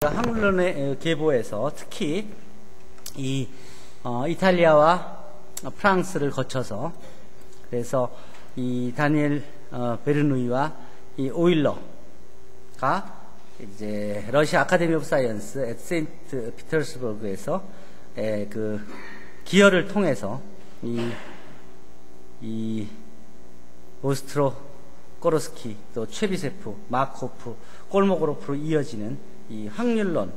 학문론의 계보에서 특히 이 이탈리아와 프랑스를 거쳐서 그래서 이 다니엘 베르누이와 이 오일러가 이제 러시아 아카데미 오브 사이언스 앳 세인트 피터스버그에서 그 기여를 통해서 이 오스트로 꼬르스키 또 최비세프 마코프 꼴모고로프로 이어지는 이 확률론의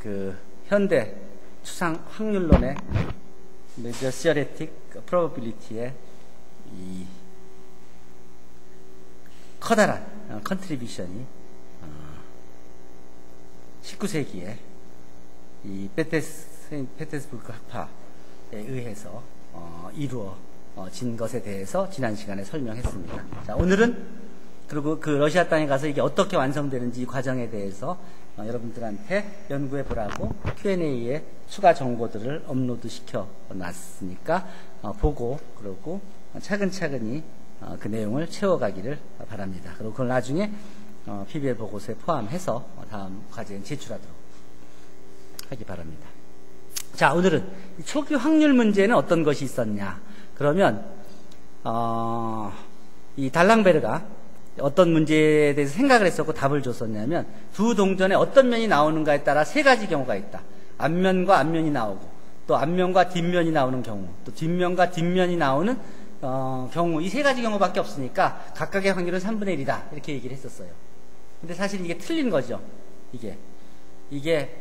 그 현대 추상 확률론의 메저 시어레틱 프로버빌리티의 이 커다란 컨트리뷰션이 19세기에 이 페테스부르크 학파에 의해서 이루어진 것에 대해서 지난 시간에 설명했습니다. 자, 오늘은 그리고 그 러시아 땅에 가서 이게 어떻게 완성되는지 이 과정에 대해서 여러분들한테 연구해 보라고 Q&A에 추가 정보들을 업로드 시켜 놨으니까 보고 그러고 차근차근히 그 내용을 채워가기를 바랍니다. 그리고 그걸 나중에 PBL 보고서에 포함해서 다음 과제에 제출하도록 하기 바랍니다. 자, 오늘은 초기 확률 문제는 어떤 것이 있었냐? 그러면 이 달랑베르가 어떤 문제에 대해서 생각을 했었고 답을 줬었냐면 두 동전에 어떤 면이 나오는가에 따라 세 가지 경우가 있다. 앞면과 앞면이 나오고 또 앞면과 뒷면이 나오는 경우 또 뒷면과 뒷면이 나오는 경우 이 세 가지 경우밖에 없으니까 각각의 확률은 3분의 1이다 이렇게 얘기를 했었어요. 근데 사실 이게 틀린 거죠. 이게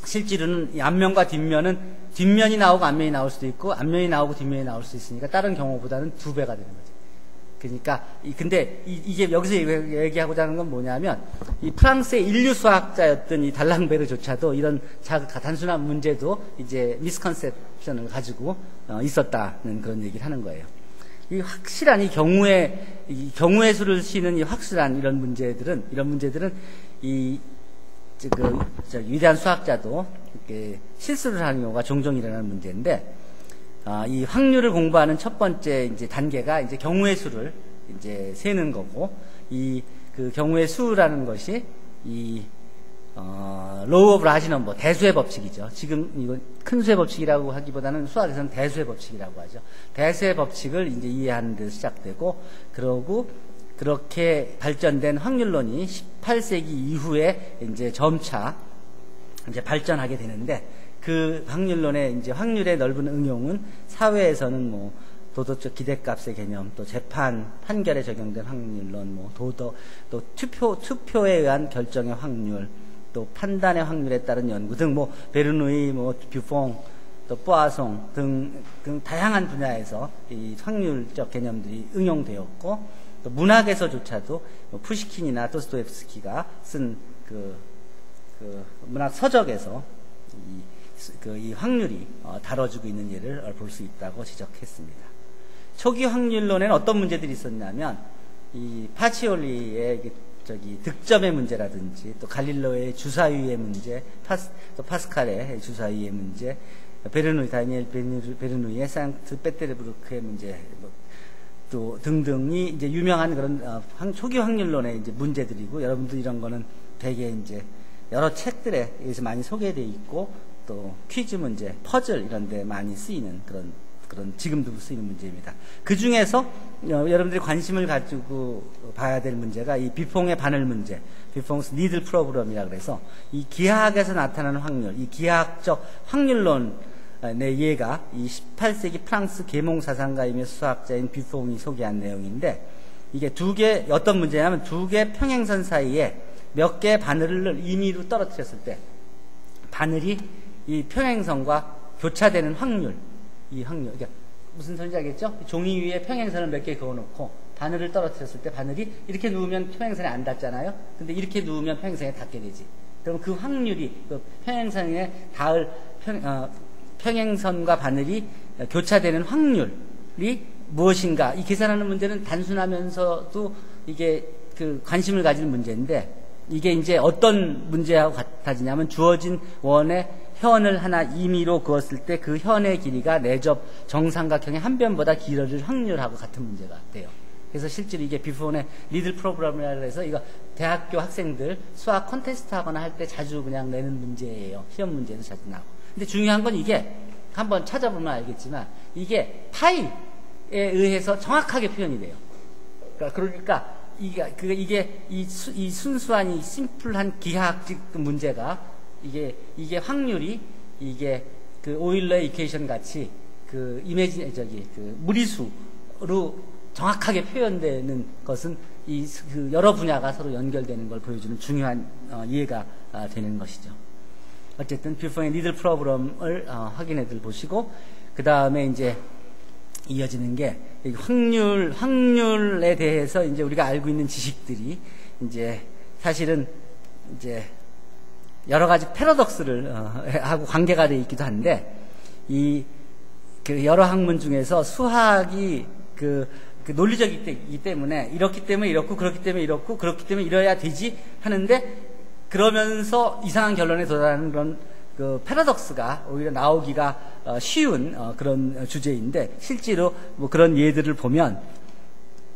실제로는 이 앞면과 뒷면은 뒷면이 나오고 앞면이 나올 수도 있고 앞면이 나오고 뒷면이 나올 수 있으니까 다른 경우보다는 2배가 되는 거죠. 그러니까 근데 이게 여기서 얘기하고자 하는 건 뭐냐면 이 프랑스의 인류 수학자였던 이 달랑베르조차도 이런 단순한 문제도 이제 미스컨셉션을 가지고 있었다는 그런 얘기를 하는 거예요. 이 확실한 이 경우의 수를 쉬는 이 확실한 이런 문제들은 위대한 수학자도 이렇게 실수를 하는 경우가 종종 일어나는 문제인데. 이 확률을 공부하는 첫 번째 이제 단계가 이제 경우의 수를 이제 세는 거고, 그 경우의 수라는 것이 로우 오브 라지 넘버, 대수의 법칙이죠. 지금 이거 큰 수의 법칙이라고 하기보다는 수학에서는 대수의 법칙이라고 하죠. 대수의 법칙을 이제 이해하는 데서 시작되고, 그러고 그렇게 발전된 확률론이 18세기 이후에 이제 점차 이제 발전하게 되는데, 그 확률론의 이제 확률의 넓은 응용은 사회에서는 뭐 도덕적 기대값의 개념, 또 판결에 적용된 확률론, 뭐 도덕, 또 투표에 의한 결정의 확률, 또 판단의 확률에 따른 연구 등 뭐 베르누이, 뭐 뷰퐁, 또 뿌아송 등 다양한 분야에서 이 확률적 개념들이 응용되었고, 또 문학에서조차도 뭐 푸시킨이나 도스토옙스키가 쓴 그 문학 서적에서 이 확률이 다뤄지고 있는 예를 볼 수 있다고 지적했습니다. 초기 확률론에는 어떤 문제들이 있었냐면 이 파치올리의 득점의 문제라든지 또 갈릴레오의 주사위의 문제, 또 파스칼의 주사위의 문제, 다니엘 베르누이의 상트페테르부르크의 문제, 또 등등이 이제 유명한 그런 초기 확률론의 이제 문제들이고, 여러분들 이런 거는 되게 이제 여러 책들에 의해서 많이 소개되어 있고, 또 퀴즈 문제, 퍼즐 이런 데 많이 쓰이는 그런 지금도 쓰이는 문제입니다. 그 중에서 여러분들이 관심을 가지고 봐야 될 문제가 이 비퐁의 바늘 문제, 비퐁스 니들 프로브럼이라 그래서 이 기하학에서 나타나는 확률, 이 기하학적 확률론의 예가 이 18세기 프랑스 계몽사상가이며 수학자인 비퐁이 소개한 내용인데, 이게 어떤 문제냐면 두 개 평행선 사이에 몇 개의 바늘을 임의로 떨어뜨렸을 때 바늘이 이 평행선과 교차되는 확률, 그러니까 무슨 소리인지 알겠죠? 종이 위에 평행선을 몇 개 그어놓고 바늘을 떨어뜨렸을 때 바늘이 이렇게 누우면 평행선에 안 닿잖아요? 근데 이렇게 누우면 평행선에 닿게 되지. 그럼 그 확률이, 그 평행선에 닿을 평행선과 바늘이 교차되는 확률이 무엇인가? 이 계산하는 문제는 단순하면서도 이게 그 관심을 가지는 문제인데, 이게 이제 어떤 문제하고 같아지냐면 주어진 원에 현을 하나 임의로 그었을 때 그 현의 길이가 내접 정삼각형의 한 변보다 길어질 확률하고 같은 문제가 돼요. 그래서 실제로 이게 비폰의 리들 프로그램이라고 해서 이거 대학교 학생들 수학 콘테스트 하거나 할 때 자주 그냥 내는 문제예요. 시험 문제도 자주 나오고. 근데 중요한 건 이게 한번 찾아보면 알겠지만 이게 파이에 의해서 정확하게 표현이 돼요. 그러니까 이게 이 순수한 이 심플한 기하학적 문제가 이게 확률이 이게 그 오일러의 이퀘이션 같이 그 그 무리수로 정확하게 표현되는 것은 그 여러 분야가 서로 연결되는 걸 보여주는 중요한 이해가 되는 것이죠. 어쨌든 비폰의 리들 프로그램을 확인해 보시고 그 다음에 이제 이어지는 게 확률에 대해서 이제 우리가 알고 있는 지식들이 이제 사실은 이제 여러 가지 패러독스를 하고 관계가 되어 있기도 한데 그 여러 학문 중에서 수학이 그 논리적이기 때문에 이렇기 때문에 이렇고 그렇기 때문에 이렇고 그렇기 때문에 이래야 되지 하는데 그러면서 이상한 결론에 도달하는 그런 그 패러독스가 오히려 나오기가 쉬운 그런 주제인데 실제로 뭐 그런 예들을 보면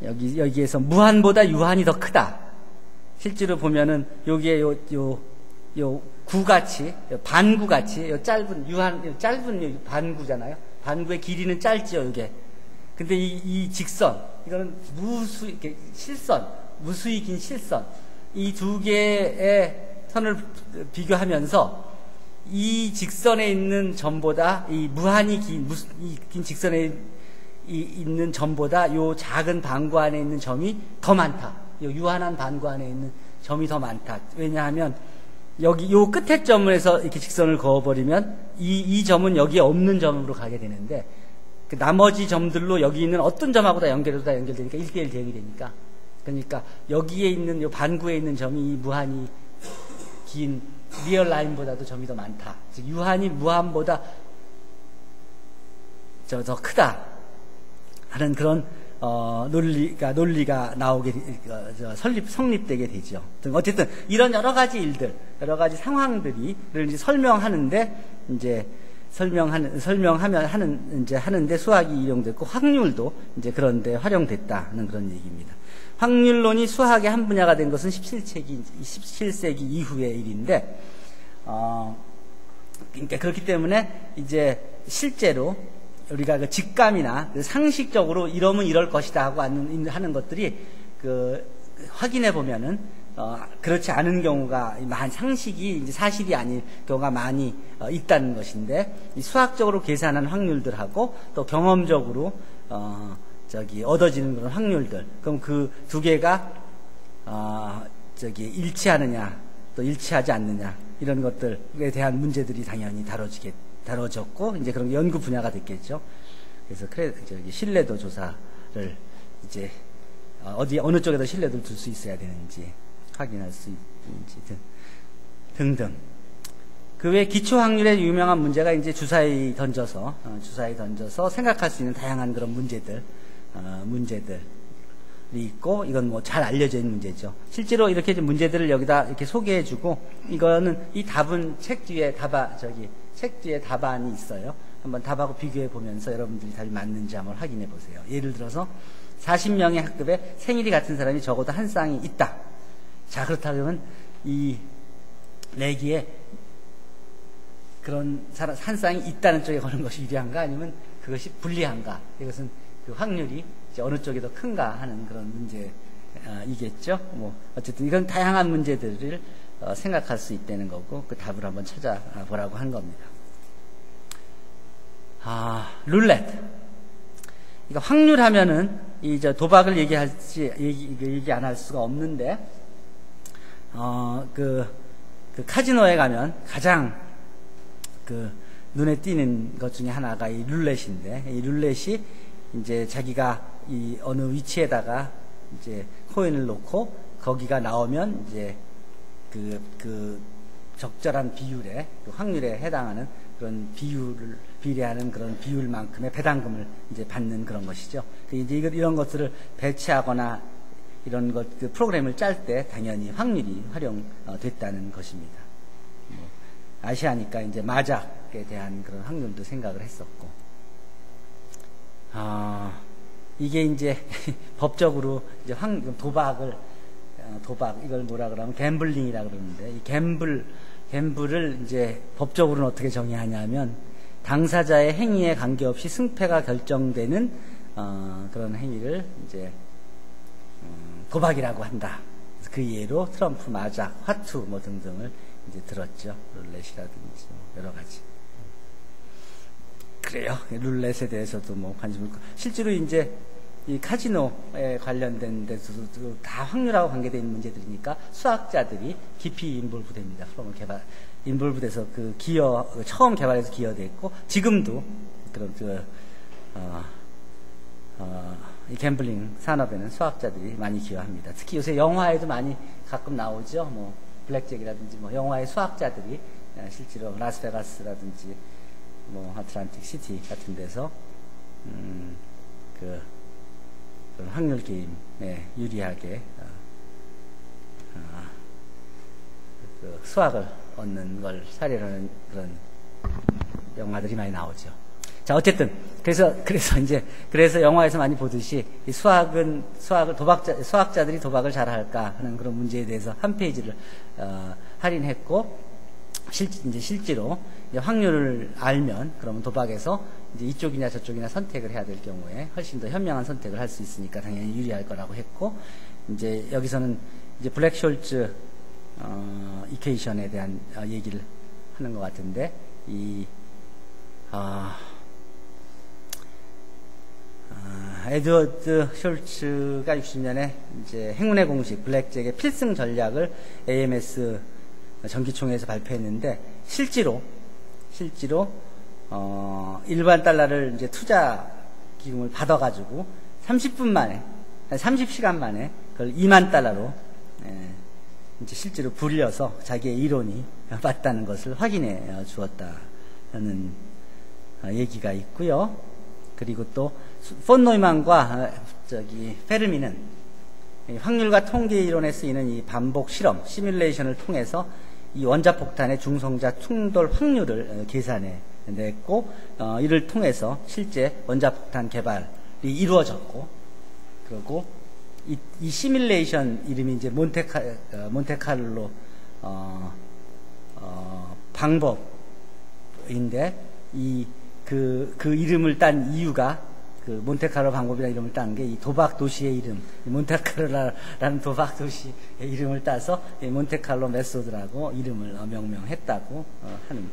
여기에서 무한보다 유한이 더 크다. 실제로 보면은 여기에 요 구같이 반구같이 짧은 반구잖아요. 반구의 길이는 짧죠, 이게. 근데 이 직선, 이거는 실선, 무수히 긴 실선, 이 두 개의 선을 비교하면서 이 직선에 있는 점보다 이 무한히 긴 직선에 있는 점보다 요 작은 반구 안에 있는 점이 더 많다. 요 유한한 반구 안에 있는 점이 더 많다. 왜냐하면 여기 요 끝에 점에서 이렇게 직선을 그어버리면 이 점은 여기에 없는 점으로 가게 되는데 그 나머지 점들로 여기 있는 어떤 점하고 다 연결되니까 1대1 대응이 되니까 그러니까 여기에 있는 요 반구에 있는 점이 이 무한히 긴 리얼 라인보다도 점이 더 많다. 즉 유한이 무한보다 더 크다 하는 그런 논리가 나오게 성립되게 되죠. 어쨌든 이런 여러 가지 일들, 여러 가지 상황들을 이제 설명하는데 이제 하는데 수학이 이용됐고 확률도 이제 그런데 활용됐다는 그런 얘기입니다. 확률론이 수학의 한 분야가 된 것은 17세기 이후의 일인데, 그러니까 그렇기 때문에 이제 실제로 우리가 그 직감이나 그 상식적으로 이러면 이럴 것이다 하고 하는 것들이 확인해 보면은 그렇지 않은 경우가 상식이 이제 사실이 아닌 경우가 많이 있다는 것인데 이 수학적으로 계산한 확률들하고 또 경험적으로 얻어지는 그런 확률들 그럼 그 두 개가 일치하느냐 또 일치하지 않느냐 이런 것들에 대한 문제들이 당연히 다뤄졌고 이제 그런 연구 분야가 됐겠죠. 그래서 신뢰도 조사를 이제 어느 쪽에다 신뢰도를 둘 수 있어야 되는지 확인할 수 있는지 등등. 그 외 기초 확률의 유명한 문제가 이제 주사위 던져서 생각할 수 있는 다양한 그런 문제들이 있고 이건 뭐 잘 알려져 있는 문제죠. 실제로 이렇게 문제들을 여기다 이렇게 소개해주고 이거는 이 답은 책 뒤에 답안이 있어요. 한번 답하고 비교해 보면서 여러분들이 답이 맞는지 한번 확인해 보세요. 예를 들어서 40명의 학급에 생일이 같은 사람이 적어도 한 쌍이 있다. 자, 그렇다면 이 내기에 그런 한 쌍이 있다는 쪽에 거는 것이 유리한가 아니면 그것이 불리한가? 이것은 그 확률이 이제 어느 쪽이 더 큰가 하는 그런 문제이겠죠. 뭐 어쨌든 이건 다양한 문제들을 생각할 수 있다는 거고 그 답을 한번 찾아보라고 한 겁니다. 룰렛. 그러니까 확률하면은 이제 도박을 얘기 안 할 수가 없는데 그 카지노에 가면 가장 눈에 띄는 것 중에 하나가 이 룰렛인데 이 룰렛이 이제 자기가 이 어느 위치에다가 이제 코인을 놓고 거기가 나오면 이제 그 적절한 비율의 확률에 해당하는 그런 비율을 비례하는 그런 비율만큼의 배당금을 이제 받는 그런 것이죠. 이제 이런 것들을 배치하거나 이런 그 프로그램을 짤 때 당연히 확률이 활용됐다는 것입니다. 아시아니까 이제 마작에 대한 그런 확률도 생각을 했었고, 이게 이제 법적으로 이제 도박 이걸 뭐라 그러면 갬블링이라 그러는데, 이 갬블을 이제 법적으로는 어떻게 정의하냐면 당사자의 행위에 관계없이 승패가 결정되는 그런 행위를 이제 도박이라고 한다. 그 예로 트럼프 마작, 화투 뭐 등등을 이제 들었죠. 룰렛이라든지 여러 가지. 그래요. 룰렛에 대해서도 뭐 관심을 갖고, 실제로 이제 이 카지노에 관련된 데서도 다 확률하고 관계되어 있는 문제들이니까 수학자들이 깊이 인볼브됩니다. 인볼브돼서 처음 개발해서 기여됐고, 지금도 그런 이 갬블링 산업에는 수학자들이 많이 기여합니다. 특히 요새 영화에도 많이 가끔 나오죠. 뭐 블랙잭이라든지 뭐 영화의 수학자들이 실제로 라스베가스라든지 뭐 아틀란틱 시티 같은 데서 그런 확률 게임에 유리하게 그 수학을 얻는 걸 사례로 하는 그런 영화들이 많이 나오죠. 자, 어쨌든 그래서 영화에서 많이 보듯이 이 수학자들이 도박을 잘할까 하는 그런 문제에 대해서 한 페이지를 할인했고, 이제 실제로 이제 확률을 알면 그러면 도박에서 이제 이쪽이냐 저쪽이냐 선택을 해야 될 경우에 훨씬 더 현명한 선택을 할 수 있으니까 당연히 유리할 거라고 했고, 이제 여기서는 이제 블랙숄츠 이퀘이션에 대한 얘기를 하는 것 같은데, 에드워드 숄츠가 60년에 이제 행운의 공식 블랙잭의 필승 전략을 AMS 정기총회에서 발표했는데, 실제로 일반 달러를 이제 투자 기금을 받아가지고 30시간 만에 그걸 2만 달러로 이제 실제로 불려서 자기의 이론이 맞다는 것을 확인해 주었다는 얘기가 있고요. 그리고 또 폰 노이만과 페르미는 확률과 통계 이론에 쓰이는 이 반복 실험 시뮬레이션을 통해서 이 원자폭탄의 중성자 충돌 확률을 계산해 냈고, 이를 통해서 실제 원자폭탄 개발이 이루어졌고, 그리고 이 시뮬레이션 이름이 이제 몬테카를로 방법인데, 그 이름을 딴 이유가, 그 몬테카를로 방법이라는 이름을 딴 게 이 도박 도시의 이름, 몬테카를로라는 도박 도시의 이름을 따서 몬테칼로 메소드라고 이름을 명명했다고 하는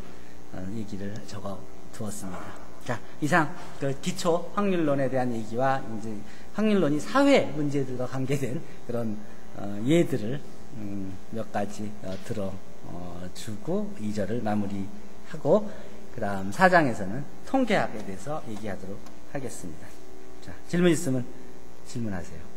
얘기를 적어 두었습니다. 자, 이상 그 기초 확률론에 대한 얘기와 이제 확률론이 사회 문제들과 관계된 그런 예들을 몇 가지 들어주고 2절을 마무리하고, 그 다음 4장에서는 통계학에 대해서 얘기하도록 하겠습니다. 자, 질문 있으면 질문하세요.